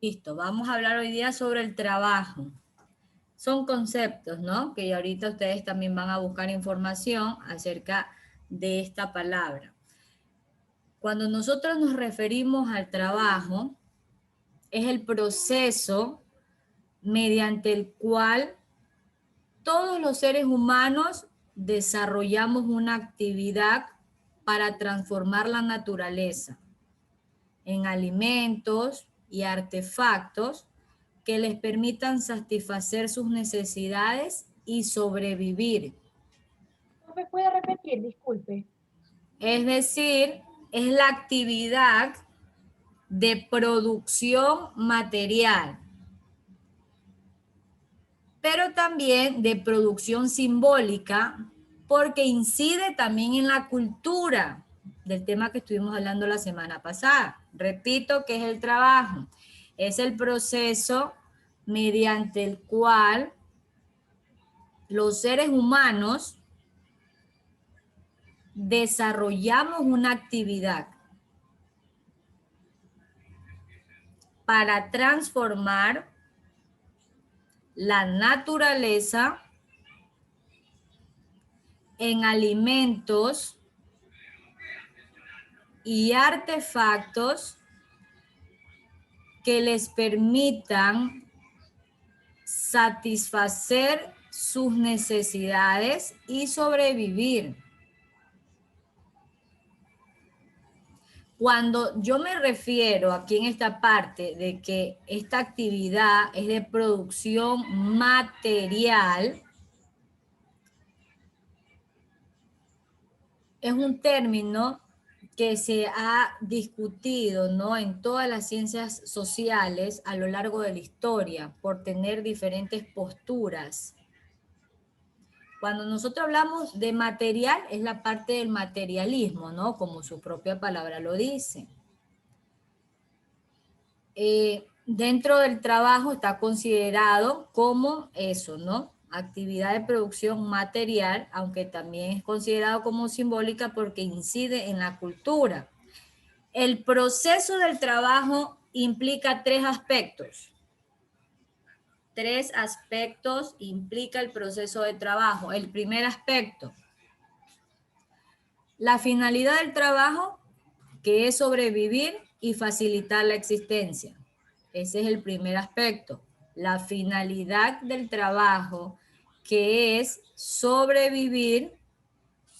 Listo, vamos a hablar hoy día sobre el trabajo. Son conceptos, ¿no? Que ahorita ustedes también van a buscar información acerca de esta palabra. Cuando nosotros nos referimos al trabajo, es el proceso mediante el cual todos los seres humanos desarrollamos una actividad para transformar la naturaleza en alimentos y artefactos que les permitan satisfacer sus necesidades y sobrevivir. ¿Me puede repetir? Disculpe. Es decir, es la actividad de producción material, pero también de producción simbólica, porque incide también en la cultura del tema que estuvimos hablando la semana pasada. Repito que es el trabajo, es el proceso mediante el cual los seres humanos desarrollamos una actividad para transformar la naturaleza en alimentos y artefactos que les permitan satisfacer sus necesidades y sobrevivir. Cuando yo me refiero aquí en esta parte de que esta actividad es de producción material, es un término que se ha discutido, ¿no?, en todas las ciencias sociales a lo largo de la historia por tener diferentes posturas. Cuando nosotros hablamos de material, es la parte del materialismo, ¿no?, como su propia palabra lo dice. Dentro del trabajo está considerado como eso, ¿no?, actividad de producción material, aunque también es considerado como simbólica porque incide en la cultura. El proceso del trabajo implica tres aspectos. Tres aspectos implica el proceso de trabajo. El primer aspecto, la finalidad del trabajo, que es sobrevivir y facilitar la existencia. Ese es el primer aspecto. La finalidad del trabajo, que es sobrevivir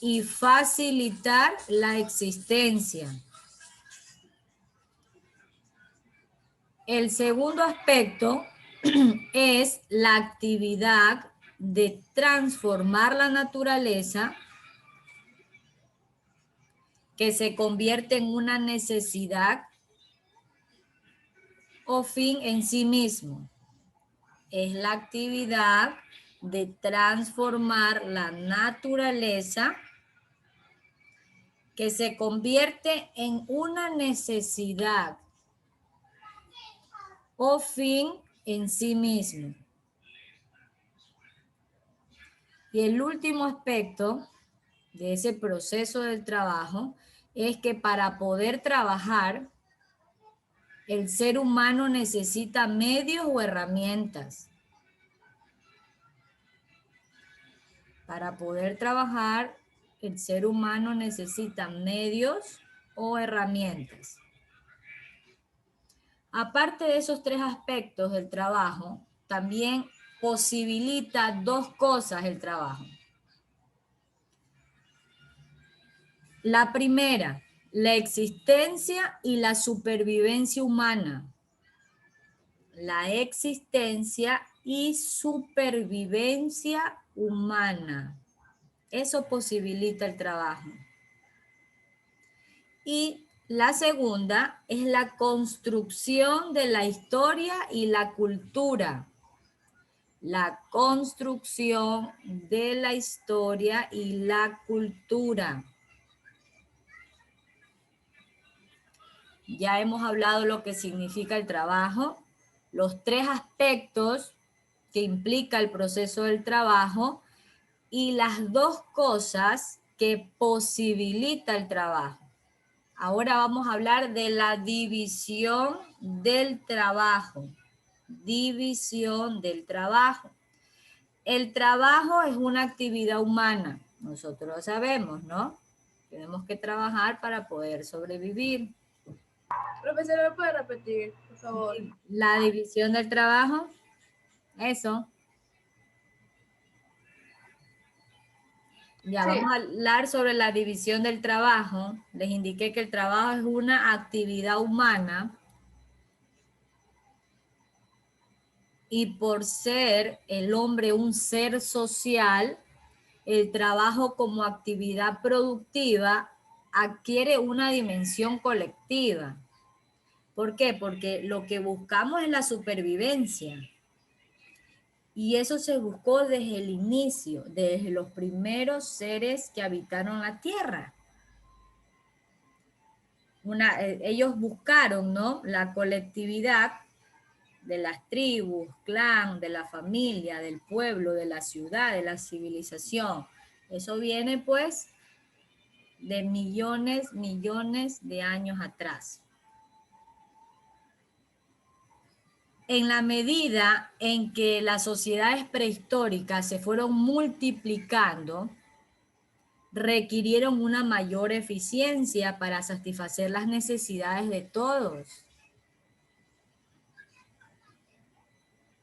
y facilitar la existencia. El segundo aspecto es la actividad de transformar la naturaleza, que se convierte en una necesidad o fin en sí mismo. Es la actividad de transformar la naturaleza, que se convierte en una necesidad o fin en sí mismo. Y el último aspecto de ese proceso del trabajo es que para poder trabajar, el ser humano necesita medios o herramientas. Para poder trabajar, el ser humano necesita medios o herramientas. Aparte de esos tres aspectos del trabajo, también posibilita dos cosas el trabajo. La primera, la existencia y la supervivencia humana. La existencia y supervivencia humana. Eso posibilita el trabajo. Y la segunda es la construcción de la historia y la cultura. La construcción de la historia y la cultura. Ya hemos hablado lo que significa el trabajo, los tres aspectos que implica el proceso del trabajo y las dos cosas que posibilita el trabajo. Ahora vamos a hablar de la división del trabajo. División del trabajo. El trabajo es una actividad humana. Nosotros lo sabemos, ¿no? Tenemos que trabajar para poder sobrevivir. Profesora, ¿me puede repetir, por favor? La división del trabajo, eso. Ya, Sí. vamos a hablar sobre la división del trabajo. Les indiqué que el trabajo es una actividad humana y por ser el hombre un ser social, el trabajo como actividad productiva adquiere una dimensión colectiva. ¿Por qué? Porque lo que buscamos es la supervivencia. Y eso se buscó desde el inicio, desde los primeros seres que habitaron la Tierra. Ellos buscaron, ¿no?, la colectividad de las tribus, clan, de la familia, del pueblo, de la ciudad, de la civilización. Eso viene pues de millones de años atrás. En la medida en que las sociedades prehistóricas se fueron multiplicando, requirieron una mayor eficiencia para satisfacer las necesidades de todos.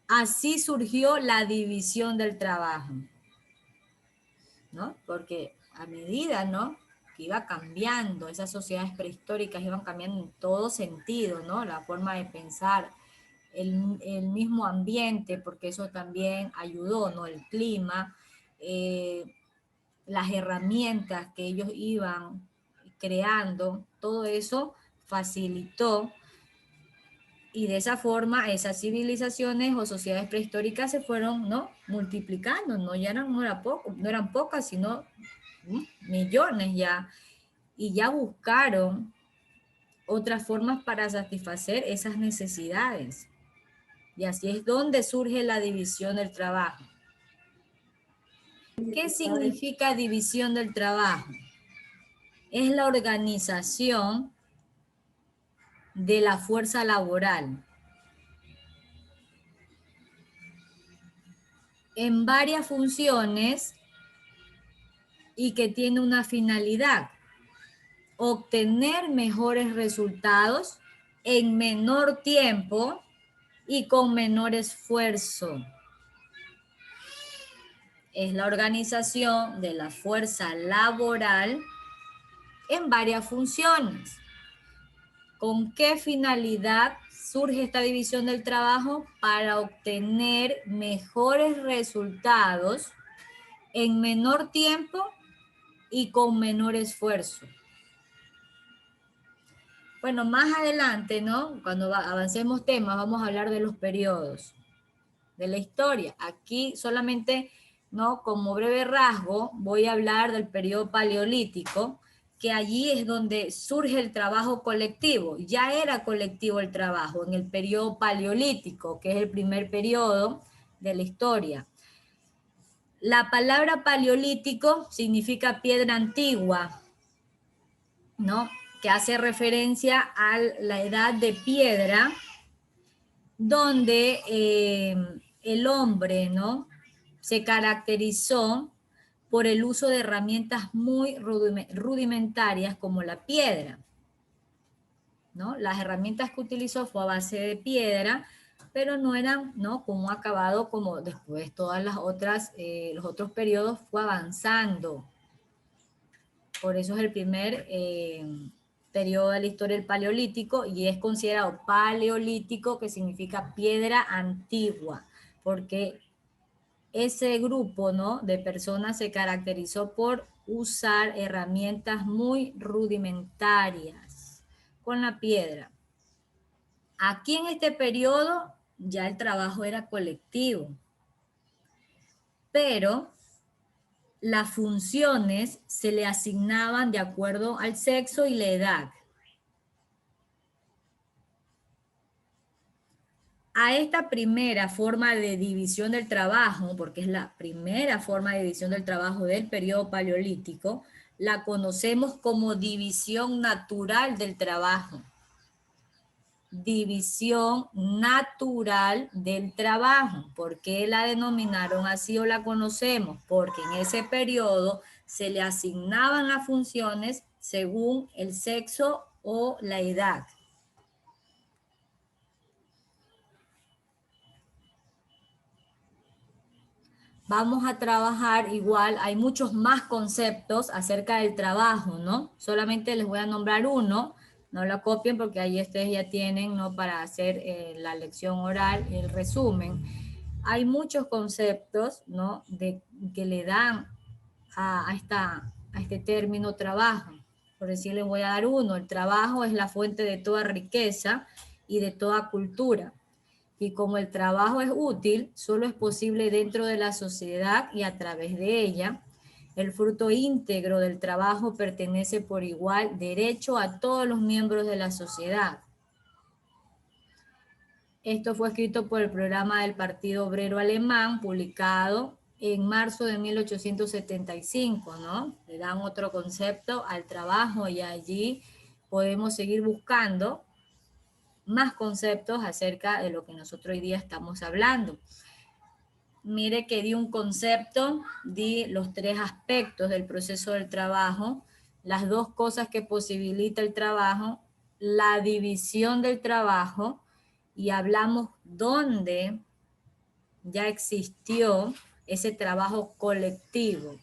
Así surgió la división del trabajo, ¿no? Porque a medida, ¿no?, que iba cambiando, esas sociedades prehistóricas iban cambiando en todo sentido, ¿no? La forma de pensar, el mismo ambiente, porque eso también ayudó, ¿no? El clima, las herramientas que ellos iban creando, todo eso facilitó, y de esa forma esas civilizaciones o sociedades prehistóricas se fueron, ¿no?, multiplicando, no eran pocas, sino millones ya, y ya buscaron otras formas para satisfacer esas necesidades. Y así es donde surge la división del trabajo. ¿Qué significa división del trabajo? Es la organización de la fuerza laboral en varias funciones y que tiene una finalidad: obtener mejores resultados en menor tiempo y con menor esfuerzo. Es la organización de la fuerza laboral en varias funciones. ¿Con qué finalidad surge esta división del trabajo? Para obtener mejores resultados en menor tiempo y con menor esfuerzo. Bueno, más adelante, ¿no?, cuando avancemos temas, vamos a hablar de los periodos de la historia. Aquí solamente, ¿no?, como breve rasgo, voy a hablar del periodo paleolítico, que allí es donde surge el trabajo colectivo. Ya era colectivo el trabajo en el periodo paleolítico, que es el primer periodo de la historia. La palabra paleolítico significa piedra antigua, ¿no?, que hace referencia a la edad de piedra, donde el hombre, ¿no?, se caracterizó por el uso de herramientas muy rudimentarias como la piedra, ¿no? Las herramientas que utilizó fue a base de piedra, pero no eran, ¿no?, con un acabado como después todas las otras, los otros periodos fue avanzando. Por eso es el primer periodo de la historia del paleolítico, y es considerado paleolítico, que significa piedra antigua, porque ese grupo, ¿no?, de personas se caracterizó por usar herramientas muy rudimentarias con la piedra. Aquí en este periodo ya el trabajo era colectivo, pero las funciones se le asignaban de acuerdo al sexo y la edad. A esta primera forma de división del trabajo, porque es la primera forma de división del trabajo del periodo paleolítico, la conocemos como división natural del trabajo. División natural del trabajo. ¿Por qué la denominaron así o la conocemos? Porque en ese periodo se le asignaban las funciones según el sexo o la edad. Vamos a trabajar igual, hay muchos más conceptos acerca del trabajo, ¿no? Solamente les voy a nombrar uno, no lo copien porque ahí ustedes ya tienen, ¿no? Para hacer la lección oral, el resumen. Hay muchos conceptos, ¿no? Que le dan a este término trabajo. Por decir, les voy a dar uno. El trabajo es la fuente de toda riqueza y de toda cultura. Y como el trabajo es útil, solo es posible dentro de la sociedad y a través de ella. El fruto íntegro del trabajo pertenece por igual derecho a todos los miembros de la sociedad. Esto fue escrito por el programa del Partido Obrero Alemán, publicado en marzo de 1875, ¿no? Le dan otro concepto al trabajo y allí podemos seguir buscando más conceptos acerca de lo que nosotros hoy día estamos hablando. Mire que di un concepto, di los 3 aspectos del proceso del trabajo, las 2 cosas que posibilita el trabajo, la división del trabajo, y hablamos dónde ya existió ese trabajo colectivo.